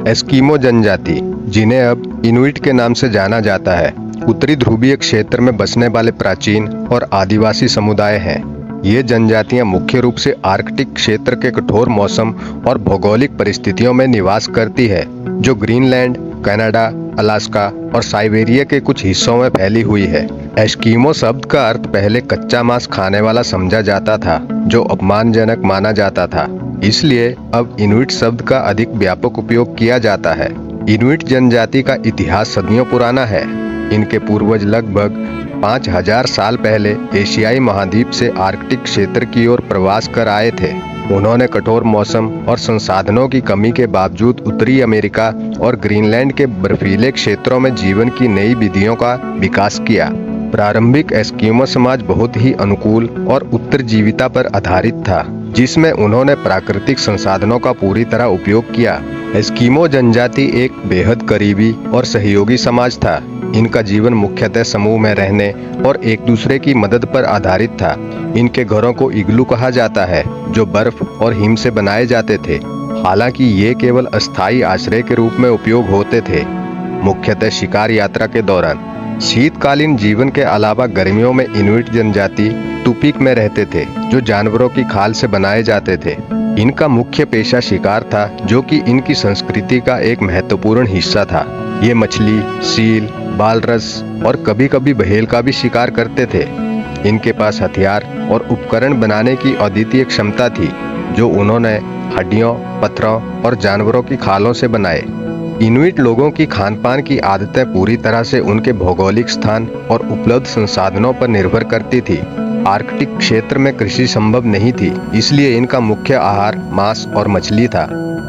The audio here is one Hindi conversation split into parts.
एस्किमो जनजाति, जिन्हें अब इनुइट के नाम से जाना जाता है, उत्तरी ध्रुवीय क्षेत्र में बसने वाले प्राचीन और आदिवासी समुदाय हैं। ये जनजातियां मुख्य रूप से आर्कटिक क्षेत्र के कठोर मौसम और भौगोलिक परिस्थितियों में निवास करती है, जो ग्रीनलैंड, कनाडा, अलास्का और साइबेरिया के कुछ हिस्सों में फैली हुई है। एस्किमो शब्द का अर्थ पहले कच्चा मांस खाने वाला समझा जाता था, जो अपमानजनक माना जाता था। इसलिए अब इनुइट शब्द का अधिक व्यापक उपयोग किया जाता है। इनुइट जनजाति का इतिहास सदियों पुराना है। इनके पूर्वज लगभग 5000 साल पहले एशियाई महाद्वीप से आर्कटिक क्षेत्र की ओर प्रवास कर आए थे। उन्होंने कठोर मौसम और संसाधनों की कमी के बावजूद उत्तरी अमेरिका और ग्रीनलैंड के बर्फीले क्षेत्रों में जीवन की नई विधियों का विकास किया। प्रारंभिक एस्किमो समाज बहुत ही अनुकूल और उत्तरजीविता पर आधारित था, जिसमें उन्होंने प्राकृतिक संसाधनों का पूरी तरह उपयोग किया। एस्किमो जनजाति एक बेहद करीबी और सहयोगी समाज था। इनका जीवन मुख्यतः समूह में रहने और एक दूसरे की मदद पर आधारित था। इनके घरों को इग्लू कहा जाता है, जो बर्फ और हिम से बनाए जाते थे। हालांकि ये केवल अस्थायी आश्रय के रूप में उपयोग होते थे, मुख्यतः शिकार यात्रा के दौरान। शीतकालीन जीवन के अलावा गर्मियों में इनुइट जनजाति टुपीक में रहते थे, जो जानवरों की खाल से बनाए जाते थे। इनका मुख्य पेशा शिकार था, जो कि इनकी संस्कृति का एक महत्वपूर्ण हिस्सा था। ये मछली, सील, बालरस और कभी-कभी व्हेल का भी शिकार करते थे। इनके पास हथियार और उपकरण बनाने की अद्वितीय क्षमता थी, जो उन्होंने हड्डियों, पत्थरों और जानवरों की खालों से बनाए। इनुइट लोगों की खानपान की आदतें पूरी तरह से उनके भौगोलिक स्थान और उपलब्ध संसाधनों पर निर्भर करती थी। आर्कटिक क्षेत्र में कृषि संभव नहीं थी, इसलिए इनका मुख्य आहार मांस और मछली था।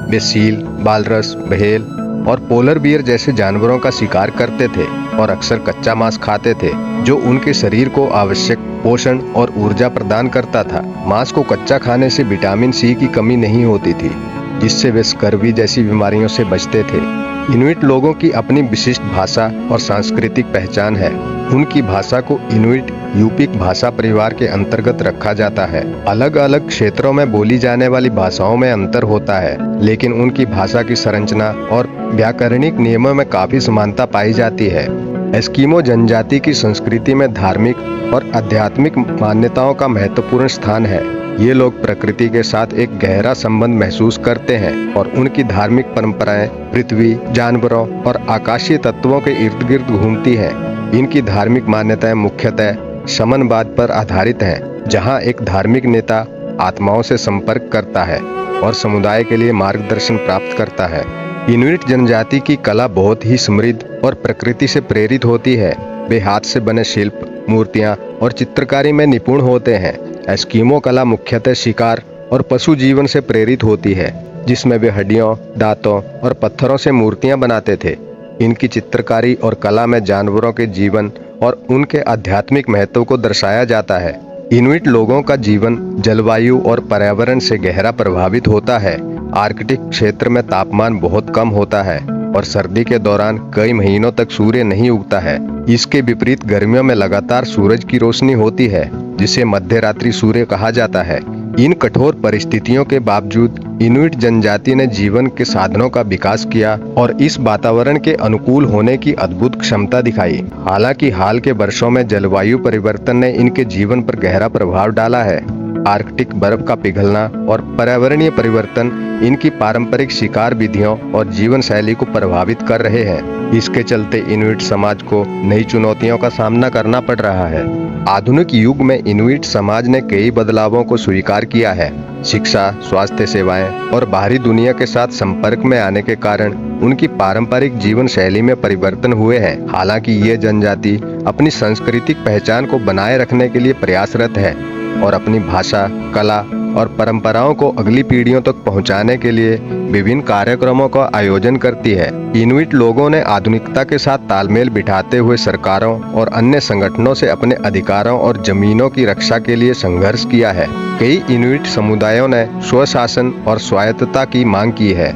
वे सील, बालरस, व्हेल और पोलर बियर जैसे जानवरों का शिकार करते थे और अक्सर कच्चा मांस खाते थे, जो उनके शरीर को आवश्यक पोषण और ऊर्जा प्रदान करता था। मांस को कच्चा खाने से विटामिन सी की कमी नहीं होती थी, जिससे वे स्कर्वी जैसी बीमारियों से बचते थे। इनुइट लोगों की अपनी विशिष्ट भाषा और सांस्कृतिक पहचान है। उनकी भाषा को इनुइट यूपिक भाषा परिवार के अंतर्गत रखा जाता है। अलग अलग क्षेत्रों में बोली जाने वाली भाषाओं में अंतर होता है, लेकिन उनकी भाषा की संरचना और व्याकरणिक नियमों में काफी समानता पाई जाती है। एस्किमो जनजाति की संस्कृति में धार्मिक और आध्यात्मिक मान्यताओं का महत्वपूर्ण स्थान है। ये लोग प्रकृति के साथ एक गहरा संबंध महसूस करते हैं और उनकी धार्मिक परंपराएं पृथ्वी, जानवरों और आकाशीय तत्वों के इर्द गिर्द घूमती हैं। इनकी धार्मिक मान्यताएं मुख्यतः शमनवाद पर आधारित हैं, जहां एक धार्मिक नेता आत्माओं से संपर्क करता है और समुदाय के लिए मार्गदर्शन प्राप्त करता है। इनुइट जनजाति की कला बहुत ही समृद्ध और प्रकृति से प्रेरित होती है। वे हाथ से बने शिल्प, मूर्तियां और चित्रकारी में निपुण होते हैं। एस्किमो कला मुख्यतः शिकार और पशु जीवन से प्रेरित होती है, जिसमें वे हड्डियों, दांतों और पत्थरों से मूर्तियां बनाते थे। इनकी चित्रकारी और कला में जानवरों के जीवन और उनके आध्यात्मिक महत्व को दर्शाया जाता है। इनुइट लोगों का जीवन जलवायु और पर्यावरण से गहरा प्रभावित होता है। आर्कटिक क्षेत्र में तापमान बहुत कम होता है और सर्दी के दौरान कई महीनों तक सूर्य नहीं उगता है। इसके विपरीत गर्मियों में लगातार सूरज की रोशनी होती है, जिसे मध्यरात्रि सूर्य कहा जाता है। इन कठोर परिस्थितियों के बावजूद इनुइट जनजाति ने जीवन के साधनों का विकास किया और इस वातावरण के अनुकूल होने की अद्भुत क्षमता दिखाई। हालांकि हाल के वर्षों में जलवायु परिवर्तन ने इनके जीवन पर गहरा प्रभाव डाला है। आर्कटिक बर्फ का पिघलना और पर्यावरणीय परिवर्तन इनकी पारंपरिक शिकार विधियों और जीवन शैली को प्रभावित कर रहे हैं। इसके चलते इनुइट समाज को नई चुनौतियों का सामना करना पड़ रहा है। आधुनिक युग में इनुइट समाज ने कई बदलावों को स्वीकार किया है। शिक्षा, स्वास्थ्य सेवाएं और बाहरी दुनिया के साथ संपर्क में आने के कारण उनकी पारंपरिक जीवन शैली में परिवर्तन हुए हैं। हालांकि ये जनजाति अपनी सांस्कृतिक पहचान को बनाए रखने के लिए प्रयासरत है और अपनी भाषा, कला और परंपराओं को अगली पीढ़ियों तक पहुंचाने के लिए विभिन्न कार्यक्रमों का आयोजन करती है। इनुइट लोगों ने आधुनिकता के साथ तालमेल बिठाते हुए सरकारों और अन्य संगठनों से अपने अधिकारों और जमीनों की रक्षा के लिए संघर्ष किया है। कई इनुइट समुदायों ने स्वशासन और स्वायत्तता की मांग की है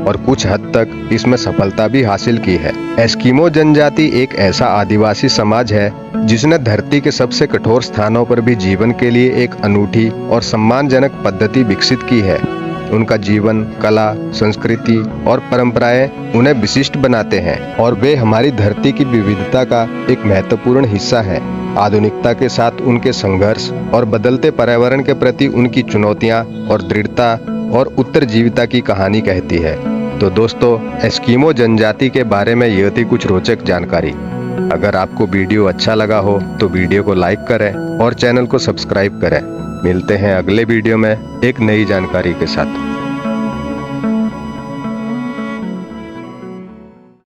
और कुछ हद तक इसमें सफलता भी हासिल की है। एस्किमो जनजाति एक ऐसा आदिवासी समाज है जिसने धरती के सबसे कठोर स्थानों पर भी जीवन के लिए एक अनूठी और सम्मानजनक पद्धति विकसित की है। उनका जीवन, कला, संस्कृति और परंपराएं उन्हें विशिष्ट बनाते हैं और वे हमारी धरती की विविधता का एक महत्वपूर्ण हिस्सा हैं। आधुनिकता के साथ उनके संघर्ष और बदलते पर्यावरण के प्रति उनकी चुनौतियां और दृढ़ता और उत्तरजीविता की कहानी कहती है। तो दोस्तों, एस्किमो जनजाति के बारे में यह थी कुछ रोचक जानकारी। अगर आपको वीडियो अच्छा लगा हो तो वीडियो को लाइक करें और चैनल को सब्सक्राइब करें। मिलते हैं अगले वीडियो में एक नई जानकारी के साथ।